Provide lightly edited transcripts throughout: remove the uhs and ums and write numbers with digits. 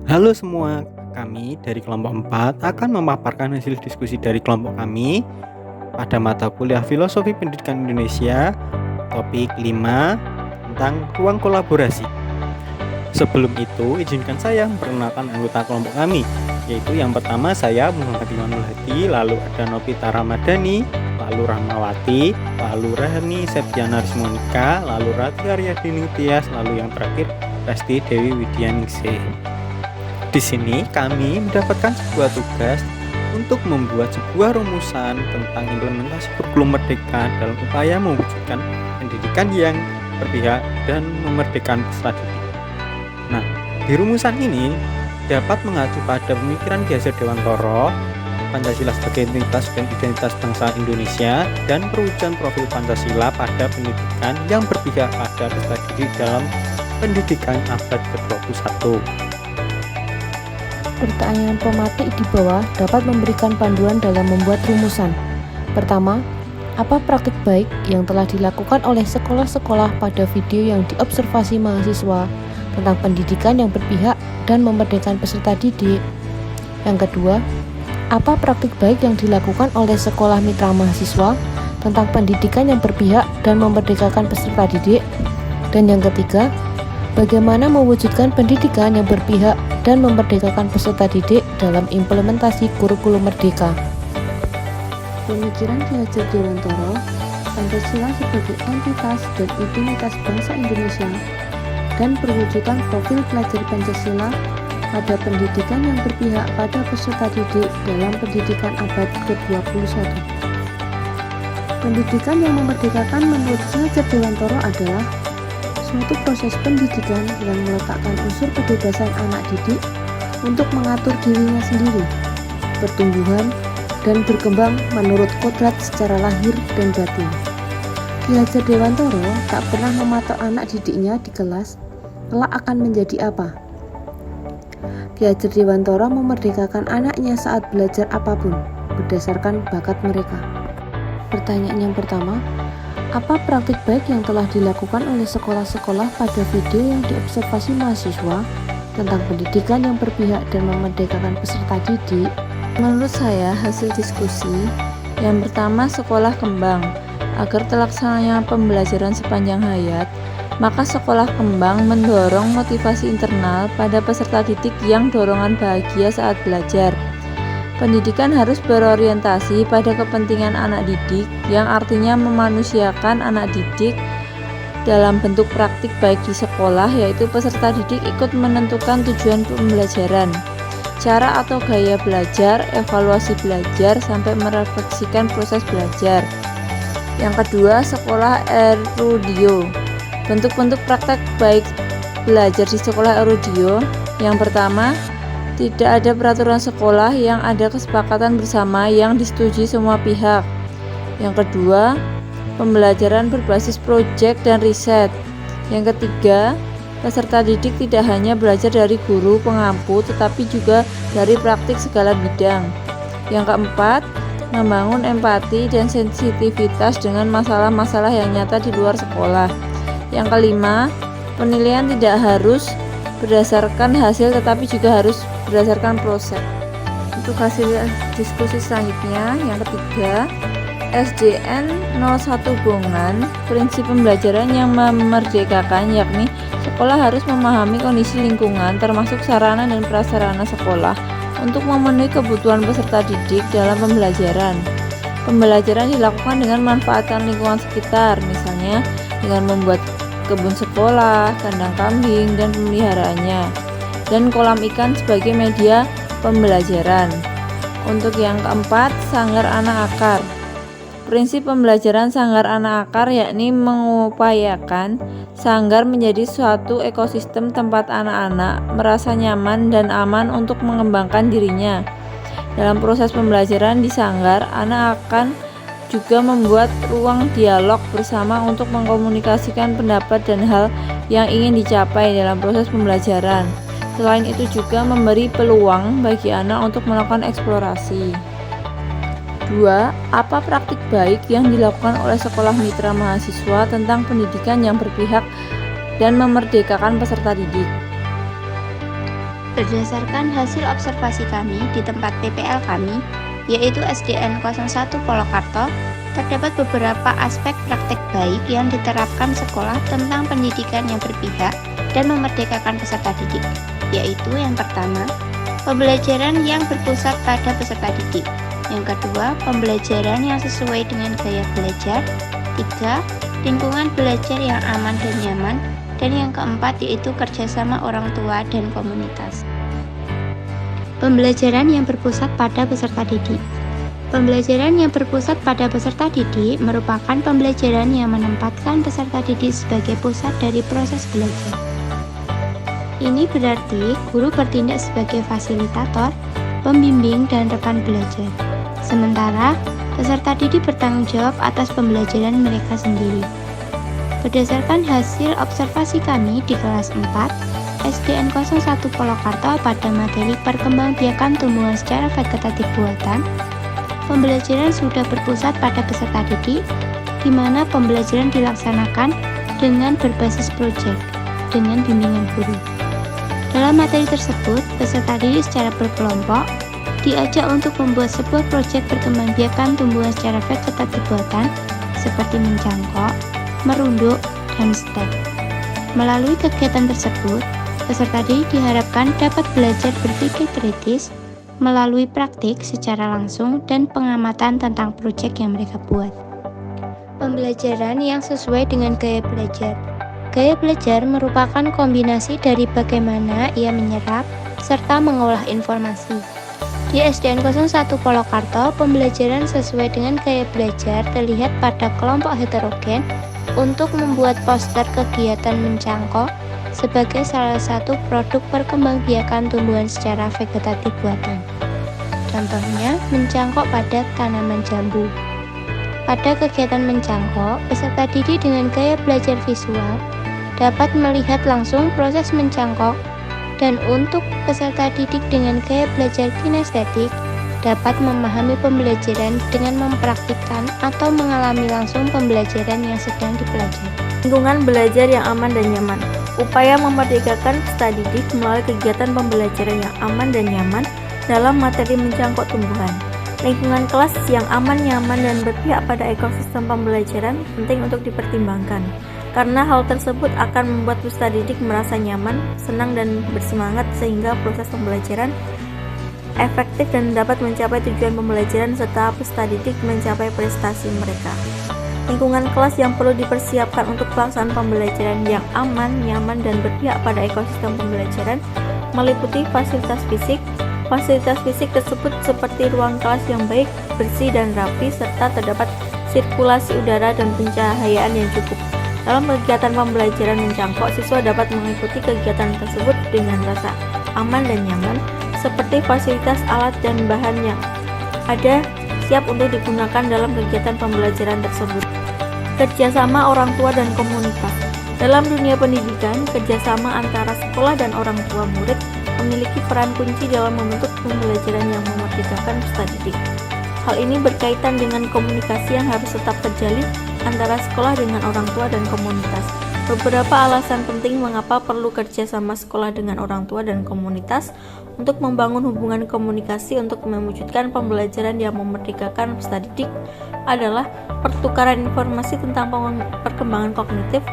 Halo semua, kami dari kelompok 4 akan memaparkan hasil diskusi dari kelompok kami pada mata kuliah Filosofi Pendidikan Indonesia, topik 5 tentang ruang kolaborasi. Sebelum itu, izinkan saya memperkenalkan anggota kelompok kami, yaitu yang pertama saya Muhammad Imanul Hadi, lalu ada Novita Ramadhani, lalu Rahmawati, lalu Rahani Septiana Rismonika, lalu Rati Aryadini Tias, lalu yang terakhir Resti Dewi Widyaningsih. Di sini kami mendapatkan sebuah tugas untuk membuat sebuah rumusan tentang implementasi kurikulum merdeka dalam upaya mewujudkan pendidikan yang berpihak dan memerdekakan peserta didik. Nah, di rumusan ini dapat mengacu pada pemikiran Ki Hajar Dewantara, Pancasila sebagai entitas dan identitas bangsa Indonesia, dan perwujudan profil Pancasila pada pendidikan yang berpihak pada peserta didik dalam pendidikan abad ke-21. Pertanyaan pematik di bawah dapat memberikan panduan dalam membuat rumusan. Pertama, apa praktik baik yang telah dilakukan oleh sekolah-sekolah pada video yang diobservasi mahasiswa tentang pendidikan yang berpihak dan memerdekakan peserta didik? Yang kedua, apa praktik baik yang dilakukan oleh sekolah mitra mahasiswa tentang pendidikan yang berpihak dan memerdekakan peserta didik? Dan yang ketiga, bagaimana mewujudkan pendidikan yang berpihak dan memerdekakan peserta didik dalam implementasi kurikulum merdeka? Pemikiran Ki Hajar Dewantara, Pancasila sebagai entitas dan identitas bangsa Indonesia, dan perwujudan profil pelajar Pancasila pada pendidikan yang berpihak pada peserta didik dalam pendidikan abad ke-21. Pendidikan yang memerdekakan menurut Ki Hajar Dewantara adalah suatu proses pendidikan yang meletakkan unsur kebebasan anak didik untuk mengatur dirinya sendiri, pertumbuhan, dan berkembang menurut kodrat secara lahir dan batin. Ki Hajar Dewantara tak pernah mematok anak didiknya di kelas kelak akan menjadi apa. Ki Hajar Dewantara memerdekakan anaknya saat belajar apapun berdasarkan bakat mereka. Pertanyaan yang pertama, apa praktik baik yang telah dilakukan oleh sekolah-sekolah pada video yang diobservasi mahasiswa tentang pendidikan yang berpihak dan memerdekakan peserta didik? Menurut saya, hasil diskusi yang pertama, sekolah kembang. Agar terlaksananya pembelajaran sepanjang hayat, maka sekolah kembang mendorong motivasi internal pada peserta didik yang dorongan bahagia saat belajar. Pendidikan harus berorientasi pada kepentingan anak didik, yang artinya memanusiakan anak didik dalam bentuk praktik baik di sekolah, yaitu peserta didik ikut menentukan tujuan pembelajaran, cara atau gaya belajar, evaluasi belajar, sampai merefleksikan proses belajar. Yang kedua, sekolah erudio. Bentuk-bentuk praktek baik belajar di sekolah erudio. Yang pertama, tidak ada peraturan sekolah yang ada kesepakatan bersama yang disetujui semua pihak. Yang kedua, pembelajaran berbasis proyek dan riset. Yang ketiga, peserta didik tidak hanya belajar dari guru pengampu, tetapi juga dari praktik segala bidang. Yang keempat, membangun empati dan sensitivitas dengan masalah-masalah yang nyata di luar sekolah. Yang kelima, penilaian tidak harus berdasarkan hasil tetapi juga harus berdasarkan proses. Untuk hasil diskusi selanjutnya, yang ketiga, SDN 01 Bongan, prinsip pembelajaran yang memerdekakan, yakni sekolah harus memahami kondisi lingkungan termasuk sarana dan prasarana sekolah untuk memenuhi kebutuhan peserta didik dalam pembelajaran. Pembelajaran dilakukan dengan manfaatkan lingkungan sekitar, misalnya dengan membuat kebun sekolah, kandang kambing, dan pemeliharaannya, dan kolam ikan sebagai media pembelajaran. Untuk yang keempat, sanggar anak akar. Prinsip pembelajaran sanggar anak akar yakni mengupayakan sanggar menjadi suatu ekosistem tempat anak-anak merasa nyaman dan aman untuk mengembangkan dirinya. Dalam proses pembelajaran di sanggar, anak akan juga membuat ruang dialog bersama untuk mengkomunikasikan pendapat dan hal yang ingin dicapai dalam proses pembelajaran. Selain itu juga memberi peluang bagi anak untuk melakukan eksplorasi. 2. Apa praktik baik yang dilakukan oleh sekolah mitra mahasiswa tentang pendidikan yang berpihak dan memerdekakan peserta didik? Berdasarkan hasil observasi kami di tempat PPL kami, yaitu SDN 01 Polokarto, terdapat beberapa aspek praktek baik yang diterapkan sekolah tentang pendidikan yang berpihak dan memerdekakan peserta didik, yaitu yang pertama, pembelajaran yang berpusat pada peserta didik. Yang kedua, pembelajaran yang sesuai dengan gaya belajar. Tiga, lingkungan belajar yang aman dan nyaman. Dan yang keempat yaitu kerjasama orang tua dan komunitas. Pembelajaran yang berpusat pada peserta didik. Pembelajaran yang berpusat pada peserta didik merupakan pembelajaran yang menempatkan peserta didik sebagai pusat dari proses belajar. Ini berarti guru bertindak sebagai fasilitator, pembimbing, dan rekan belajar. Sementara, peserta didik bertanggung jawab atas pembelajaran mereka sendiri. Berdasarkan hasil observasi kami di kelas 4, SDN 01 Polokarto pada materi perkembangbiakan tumbuhan secara vegetatif buatan, pembelajaran sudah berpusat pada peserta didik, di mana pembelajaran dilaksanakan dengan berbasis proyek, dengan bimbingan guru. Dalam materi tersebut, peserta didik secara berkelompok diajak untuk membuat sebuah proyek perkembangbiakan tumbuhan secara vegetatif buatan, seperti mencangkok, merunduk, dan stek. Melalui kegiatan tersebut, peserta didik diharapkan dapat belajar berpikir kritis melalui praktik secara langsung dan pengamatan tentang proyek yang mereka buat. Pembelajaran yang sesuai dengan gaya belajar. Gaya belajar merupakan kombinasi dari bagaimana ia menyerap serta mengolah informasi. Di SDN 01 Polokarto, pembelajaran sesuai dengan gaya belajar terlihat pada kelompok heterogen untuk membuat poster kegiatan mencangkok sebagai salah satu produk perkembangbiakan tumbuhan secara vegetatif buatan. Contohnya, mencangkok pada tanaman jambu. Pada kegiatan mencangkok, peserta didik dengan gaya belajar visual dapat melihat langsung proses mencangkok, dan untuk peserta didik dengan gaya belajar kinestetik dapat memahami pembelajaran dengan mempraktikkan atau mengalami langsung pembelajaran yang sedang dipelajari. Lingkungan belajar yang aman dan nyaman. Upaya memerdekakan peserta didik melalui kegiatan pembelajaran yang aman dan nyaman dalam materi mencangkok tumbuhan. Lingkungan kelas yang aman, nyaman, dan berpihak pada ekosistem pembelajaran penting untuk dipertimbangkan, karena hal tersebut akan membuat peserta didik merasa nyaman, senang, dan bersemangat sehingga proses pembelajaran efektif dan dapat mencapai tujuan pembelajaran serta peserta didik mencapai prestasi mereka. Lingkungan kelas yang perlu dipersiapkan untuk pelaksanaan pembelajaran yang aman, nyaman, dan berpihak pada ekosistem pembelajaran meliputi fasilitas fisik. Fasilitas fisik tersebut seperti ruang kelas yang baik, bersih, dan rapi, serta terdapat sirkulasi udara dan pencahayaan yang cukup. Dalam kegiatan pembelajaran mencangkok, siswa dapat mengikuti kegiatan tersebut dengan rasa aman dan nyaman, seperti fasilitas alat dan bahan yang ada siap untuk digunakan dalam kegiatan pembelajaran tersebut. Kerjasama orang tua dan komunitas. Dalam dunia pendidikan, kerjasama antara sekolah dan orang tua murid memiliki peran kunci dalam membentuk pembelajaran yang memerdekakan peserta didik. Hal ini berkaitan dengan komunikasi yang harus tetap terjalin antara sekolah dengan orang tua dan komunitas. Beberapa alasan penting mengapa perlu kerjasama sekolah dengan orang tua dan komunitas untuk membangun hubungan komunikasi untuk mewujudkan pembelajaran yang memerdekakan peserta didik adalah pertukaran informasi tentang perkembangan kognitif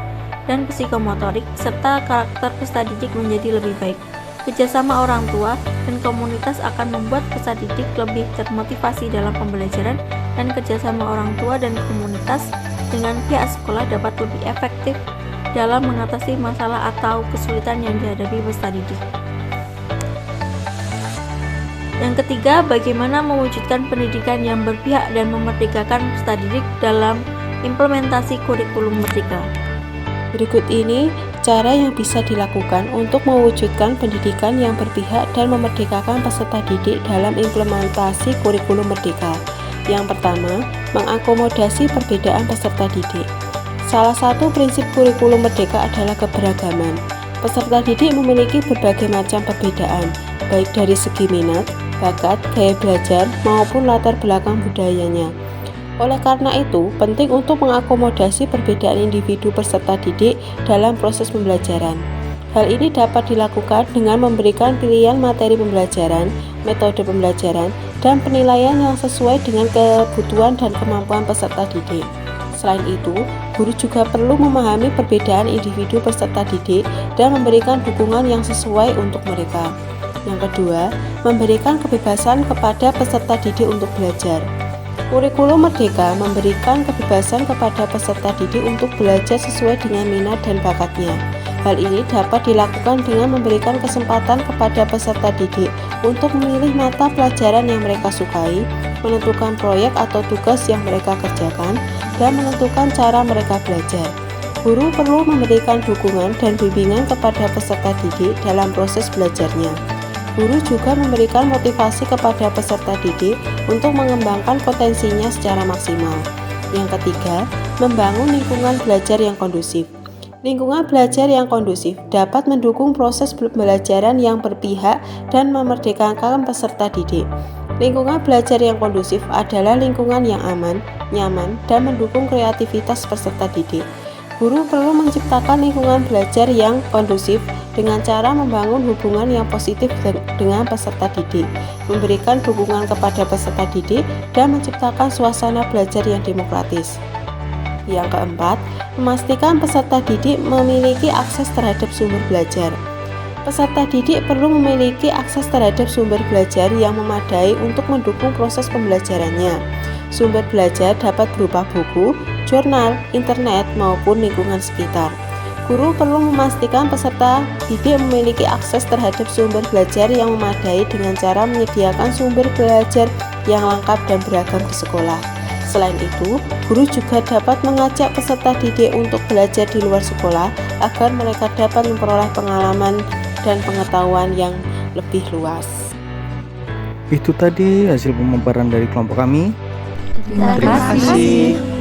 dan psikomotorik serta karakter peserta didik menjadi lebih baik. Kerjasama orang tua dan komunitas akan membuat peserta didik lebih termotivasi dalam pembelajaran, dan kerjasama orang tua dan komunitas dengan pihak sekolah dapat lebih efektif dalam mengatasi masalah atau kesulitan yang dihadapi peserta didik. Yang ketiga, bagaimana mewujudkan pendidikan yang berpihak dan memerdekakan peserta didik dalam implementasi kurikulum merdeka. Berikut ini cara yang bisa dilakukan untuk mewujudkan pendidikan yang berpihak dan memerdekakan peserta didik dalam implementasi kurikulum merdeka. Yang pertama, mengakomodasi perbedaan peserta didik. Salah satu prinsip kurikulum merdeka adalah keberagaman. Peserta didik memiliki berbagai macam perbedaan, baik dari segi minat, bakat, gaya belajar, maupun latar belakang budayanya. Oleh karena itu, penting untuk mengakomodasi perbedaan individu peserta didik dalam proses pembelajaran. Hal ini dapat dilakukan dengan memberikan pilihan materi pembelajaran, metode pembelajaran, dan penilaian yang sesuai dengan kebutuhan dan kemampuan peserta didik. Selain itu, guru juga perlu memahami perbedaan individu peserta didik dan memberikan dukungan yang sesuai untuk mereka. Yang kedua, memberikan kebebasan kepada peserta didik untuk belajar. Kurikulum Merdeka memberikan kebebasan kepada peserta didik untuk belajar sesuai dengan minat dan bakatnya. Hal ini dapat dilakukan dengan memberikan kesempatan kepada peserta didik untuk memilih mata pelajaran yang mereka sukai, menentukan proyek atau tugas yang mereka kerjakan, dan menentukan cara mereka belajar. Guru perlu memberikan dukungan dan bimbingan kepada peserta didik dalam proses belajarnya. Guru juga memberikan motivasi kepada peserta didik untuk mengembangkan potensinya secara maksimal. Yang ketiga, membangun lingkungan belajar yang kondusif. Lingkungan belajar yang kondusif dapat mendukung proses pembelajaran yang berpihak dan memerdekakan peserta didik. Lingkungan belajar yang kondusif adalah lingkungan yang aman, nyaman, dan mendukung kreativitas peserta didik. Guru perlu menciptakan lingkungan belajar yang kondusif dengan cara membangun hubungan yang positif dengan peserta didik, memberikan dukungan kepada peserta didik, dan menciptakan suasana belajar yang demokratis. Yang keempat, memastikan peserta didik memiliki akses terhadap sumber belajar. Peserta didik perlu memiliki akses terhadap sumber belajar yang memadai untuk mendukung proses pembelajarannya. Sumber belajar dapat berupa buku, jurnal, internet, maupun lingkungan sekitar. Guru perlu memastikan peserta didik memiliki akses terhadap sumber belajar yang memadai dengan cara menyediakan sumber belajar yang lengkap dan beragam di sekolah. Selain itu, guru juga dapat mengajak peserta didik untuk belajar di luar sekolah agar mereka dapat memperoleh pengalaman dan pengetahuan yang lebih luas. Itu tadi hasil pemaparan dari kelompok kami. Terima Terima kasih.